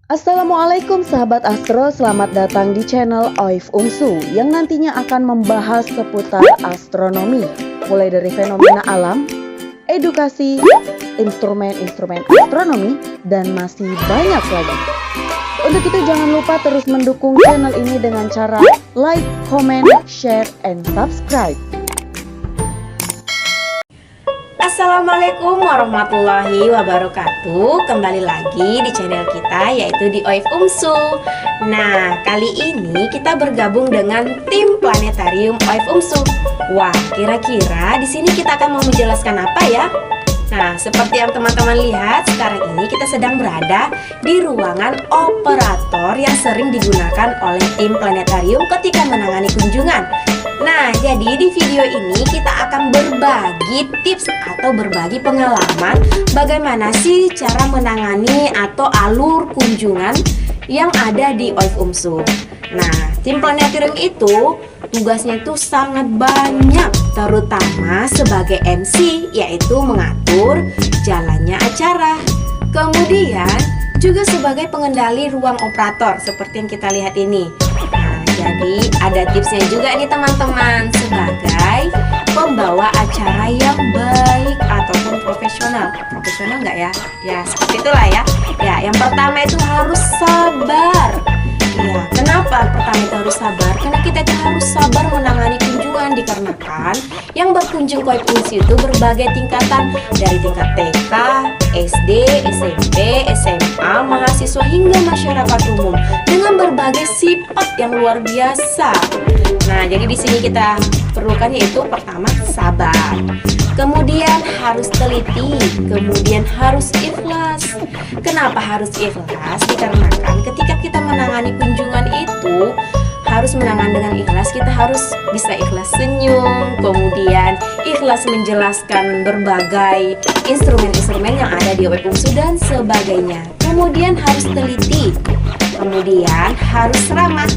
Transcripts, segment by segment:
Assalamualaikum sahabat Astro, selamat datang di channel Oif Umsu yang nantinya akan membahas seputar astronomi, mulai dari fenomena alam, edukasi, instrumen-instrumen astronomi, dan masih banyak lagi. Untuk itu jangan lupa terus mendukung channel ini dengan cara like, comment, share, and subscribe. Assalamualaikum warahmatullahi wabarakatuh. Kembali lagi di channel kita, yaitu di Oif Umsu. Nah, kali ini kita bergabung dengan tim planetarium Oif Umsu. Wah, kira-kira di sini kita akan mau menjelaskan apa ya? Nah, seperti yang teman-teman lihat, sekarang ini kita sedang berada di ruangan operator yang sering digunakan oleh tim planetarium ketika menangani kunjungan. Nah, jadi di video ini kita akan berbagi tips atau berbagi pengalaman bagaimana sih cara menangani atau alur kunjungan yang ada di Oif Umsu. Nah, tim planetarium itu tugasnya itu sangat banyak, terutama sebagai MC, yaitu mengatur jalannya acara. Kemudian juga sebagai pengendali ruang operator seperti yang kita lihat ini. Nah, jadi ada tipsnya juga nih teman-teman, sebagai pembawa acara yang baik ataupun profesional. Profesional nggak ya? Ya seperti itulah ya. Ya, yang pertama itu harus sabar. Ya, kenapa pertama itu harus sabar? Karena kita itu harus sabar menangani kunjungan, dikarenakan yang berkunjung ke Oif Umsu itu berbagai tingkatan, dari tingkat TK, SD, SMP, SMA, mahasiswa hingga masyarakat umum dengan berbagai sifat yang luar biasa. Nah, jadi di sini kita perlukan yaitu pertama sabar. Kemudian harus teliti, kemudian harus ikhlas. Kenapa harus ikhlas? Dikarenakan ketika kita menangani kunjungan itu harus menangani dengan ikhlas, kita harus bisa ikhlas senyum, kemudian ikhlas menjelaskan berbagai instrumen-instrumen yang ada di Oif Umsu dan sebagainya. Kemudian harus teliti, kemudian harus ramah,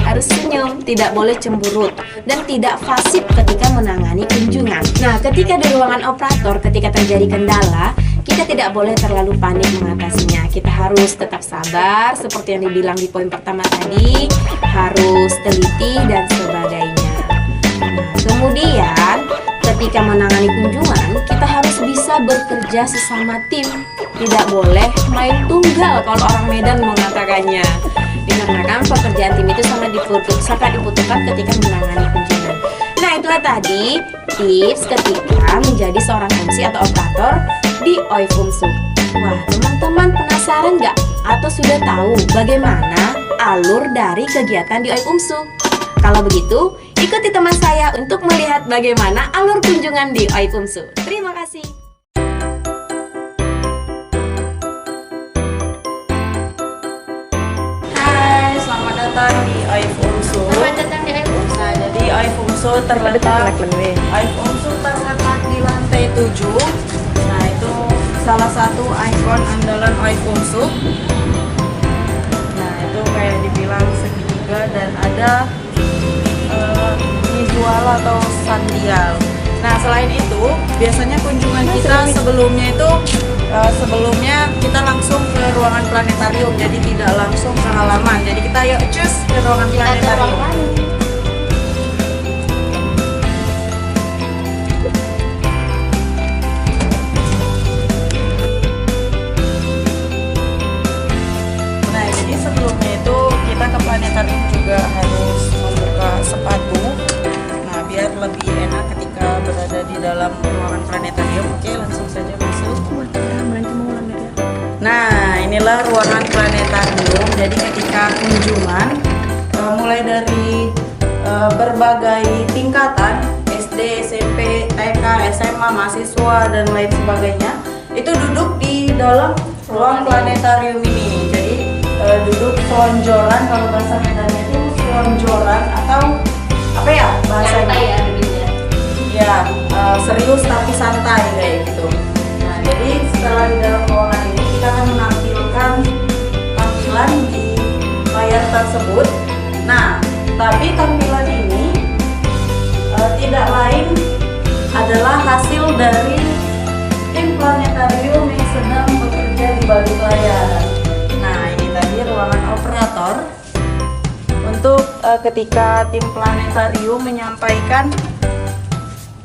harus senyum, tidak boleh cemberut, dan tidak fasik ketika menangani kunjungan. Nah, ketika di ruangan operator, ketika terjadi kendala, kita tidak boleh terlalu panik mengatasinya. Kita harus tetap sabar, seperti yang dibilang di poin pertama tadi, harus teliti dan sebagainya. Nah, kemudian ketika menangani kunjungan, kita harus bisa bekerja sesama tim. Tidak boleh main tunggal kalau orang Medan mengatakannya. Dikarenakan pekerjaan tim itu sangat dibutuhkan ketika menangani kunjungan. Nah, itulah tadi tips ketika menjadi seorang MC atau operator di Oif Umsu. Wah, teman-teman penasaran nggak? Atau sudah tahu bagaimana alur dari kegiatan di Oif Umsu? Kalau begitu, ikuti teman saya untuk melihat bagaimana alur kunjungan di Oif Umsu. Terima kasih. Datang di Oif Umsu. Selamat datang di Oif Umsu. Nah, jadi Oif Umsu terletak di lantai 7. Nah, itu salah satu ikon andalan Oif Umsu. Nah, itu kayak dibilang segitiga dan ada visual atau sandial. Nah, selain itu, biasanya kunjungan kita sebelumnya kita langsung ke ruangan planetarium, jadi tidak langsung ke halaman. Jadi kita yuk cus ke ruangan planetarium. Nah, jadi sebelumnya itu kita ke planetarium juga harus membuka sepatu. Nah, biar lebih enak ketika berada di dalam ruangan planetarium. Oke, langsung saja masuk. Nah, inilah ruangan planetarium. Jadi ketika kunjungan, mulai dari berbagai tingkatan, SD, SMP, TK, SMA, mahasiswa, dan lain sebagainya, itu duduk di dalam ruang planetarium ini. Jadi duduk selonjoran, kalau bahasa Medannya itu selonjoran atau apa ya bahasanya? Santai ya, duduknya. Ya, serius tapi santai kayak gitu. Nah, jadi setelah di dalam ruangan ini kita akan menampilkan tampilan di layar tersebut. Nah, tapi tampilan ini tidak lain adalah hasil dari tim planetarium yang sedang bekerja di balik layar. Nah, ini tadi fasilitator untuk ketika tim planetarium menyampaikan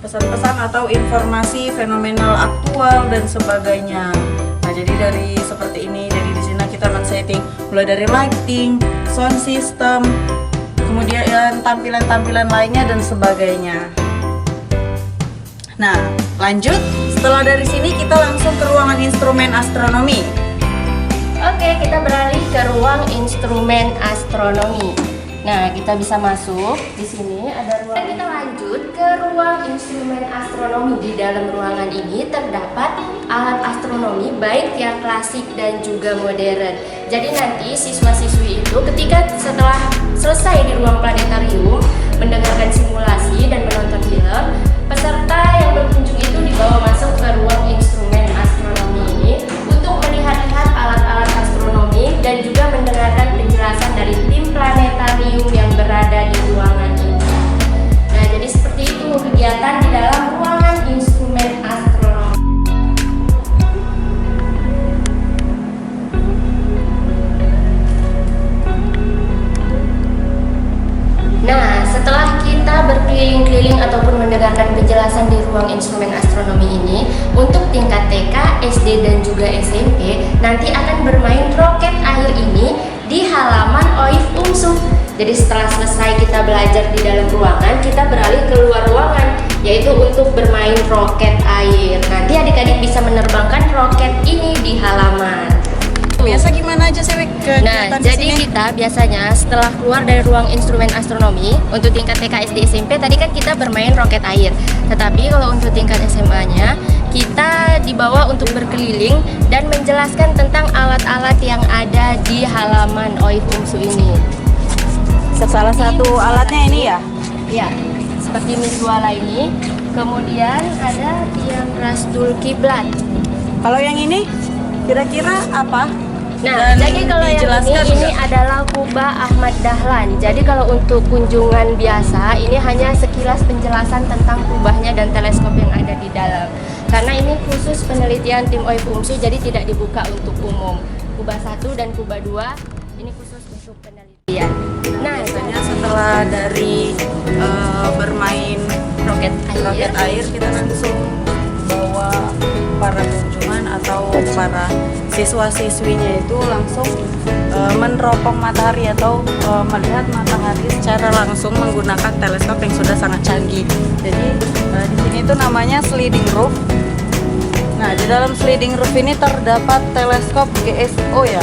pesan-pesan atau informasi fenomenal aktual dan sebagainya. Nah, jadi dari seperti ini, jadi di sini kita men-setting mulai dari lighting, sound system, kemudian tampilan-tampilan lainnya dan sebagainya. Nah, lanjut. Setelah dari sini kita langsung ke ruangan instrumen astronomi. Oke, kita beralih ke ruang instrumen astronomi. Nah, kita bisa masuk. Di sini ada ruang. Kita lanjut ke ruang instrumen astronomi. Di dalam ruangan ini terdapat alat astronomi baik yang klasik dan juga modern. Jadi nanti siswa-siswi itu ketika setelah selesai di ruang planetarium mendengarkan simulasi dan menonton film, peserta yang berkunjung itu dibawa masuk ke ruang instrumen astronomi ini untuk melihat-lihat alat-alat astronomi dan juga mendengarkan penjelasan dari tim planetarium yang berada di ruangan ini. Nah, jadi seperti itu kegiatan di dalam ruangan instrumen astronomi. Nah, setelah kita berkeliling-keliling ataupun mendengarkan penjelasan di ruang instrumen astronomi ini, untuk tingkat TK, SD, dan juga SMP, nanti akan bermain roket air ini di halaman OIF UMSU. Jadi setelah selesai kita belajar di dalam ruangan, kita beralih ke luar ruangan, yaitu untuk bermain roket air. Nanti adik-adik bisa menerbangkan roket ini di halaman. Biasa gimana aja Sewek Nah, kegiatan di jadi sini? kita biasanya setelah keluar dari ruang instrumen astronomi untuk tingkat TK, SD, SMP tadi kan kita bermain roket air. Tetapi kalau untuk tingkat SMA-nya kita dibawa untuk berkeliling dan menjelaskan tentang alat-alat yang ada di halaman OIF UMSU ini. Salah satu alatnya ini ya? Ya, seperti miswala ini. Kemudian ada tiang rasdul kiblat. Kalau yang ini kira-kira apa? Nah, Dan jadi kalau yang dijelaskan ini adalah Kubah Ahmad Dahlan. Jadi kalau untuk kunjungan biasa, ini hanya sekilas penjelasan tentang kubahnya dan teleskop yang ada di dalam. Karena ini khusus penelitian tim OIF UMSU, jadi tidak dibuka untuk umum. Kubah 1 dan Kubah 2 ini khusus untuk penelitian. Nah, biasanya setelah dari bermain roket roket air kita langsung bawa para kunjungan atau para siswa-siswinya itu langsung meneropong matahari atau melihat matahari secara langsung menggunakan teleskop yang sudah sangat canggih. Jadi di sini itu namanya sliding roof. Nah, di dalam sliding roof ini terdapat teleskop GSO ya,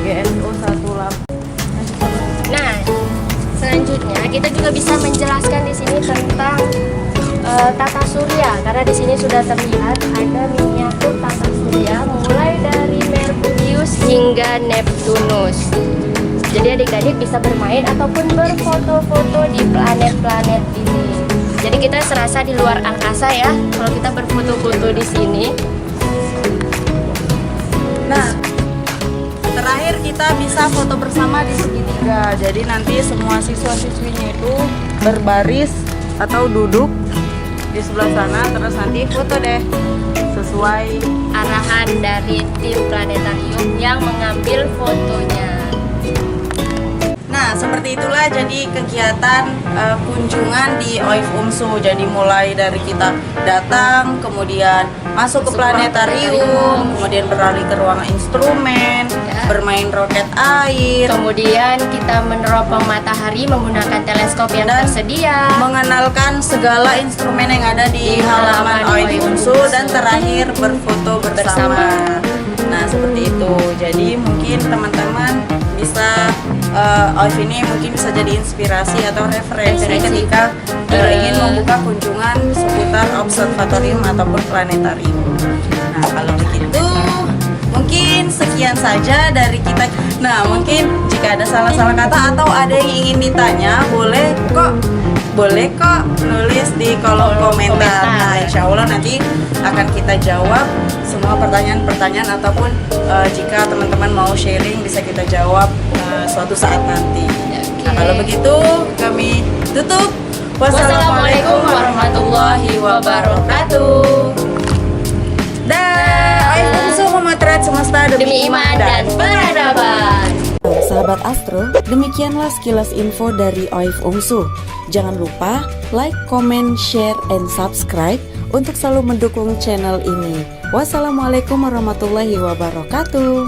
GSO 18. Nah, selanjutnya kita juga bisa menjelaskan di sini tentang tata surya, karena di sini sudah terlihat ada miniatur tata surya mulai dari Merkurius hingga Neptunus. Jadi adik-adik bisa bermain ataupun berfoto-foto di planet-planet ini. Jadi kita serasa di luar angkasa ya kalau kita berfoto-foto di sini. Nah, terakhir kita bisa foto bersama di segitiga. Jadi nanti semua siswa-siswinya itu berbaris atau duduk di sebelah sana, terus nanti foto deh sesuai Arahan dari tim planetarium yang mengambil fotonya. Nah, seperti itulah jadi kegiatan kunjungan di OIF UMSU. Jadi mulai dari kita datang, kemudian masuk ke planetarium, kemudian beralih ke ruang instrumen, Ya. bermain roket air, Kemudian kita meneropong matahari menggunakan teleskop yang Dan tersedia. mengenalkan segala instrumen yang ada di halaman OIF UMSU, dan terakhir berfoto bersama. Nah, seperti itu. Jadi mungkin teman-teman bisa OIF ini mungkin bisa jadi inspirasi atau referensi ketika ingin membuka kunjungan seputar observatorium ataupun planetarium. Nah, kalau begitu mungkin sekian saja dari kita. Nah, mungkin jika ada salah-salah kata atau ada yang ingin ditanya, boleh kok nulis di kolom komentar. Nah, insya Allah nanti akan kita jawab semua pertanyaan-pertanyaan ataupun jika teman-teman mau sharing bisa kita jawab suatu saat nanti. Nah, kalau begitu kami tutup. Wassalamualaikum warahmatullahi wabarakatuh. Dah, OIF UMSU memotret semesta Demi iman dan peradaban. Sahabat Sahabat Astro, demikianlah sekilas info dari OIF UMSU. Jangan lupa like, comment, share, and subscribe untuk selalu mendukung channel ini. Wassalamualaikum warahmatullahi wabarakatuh.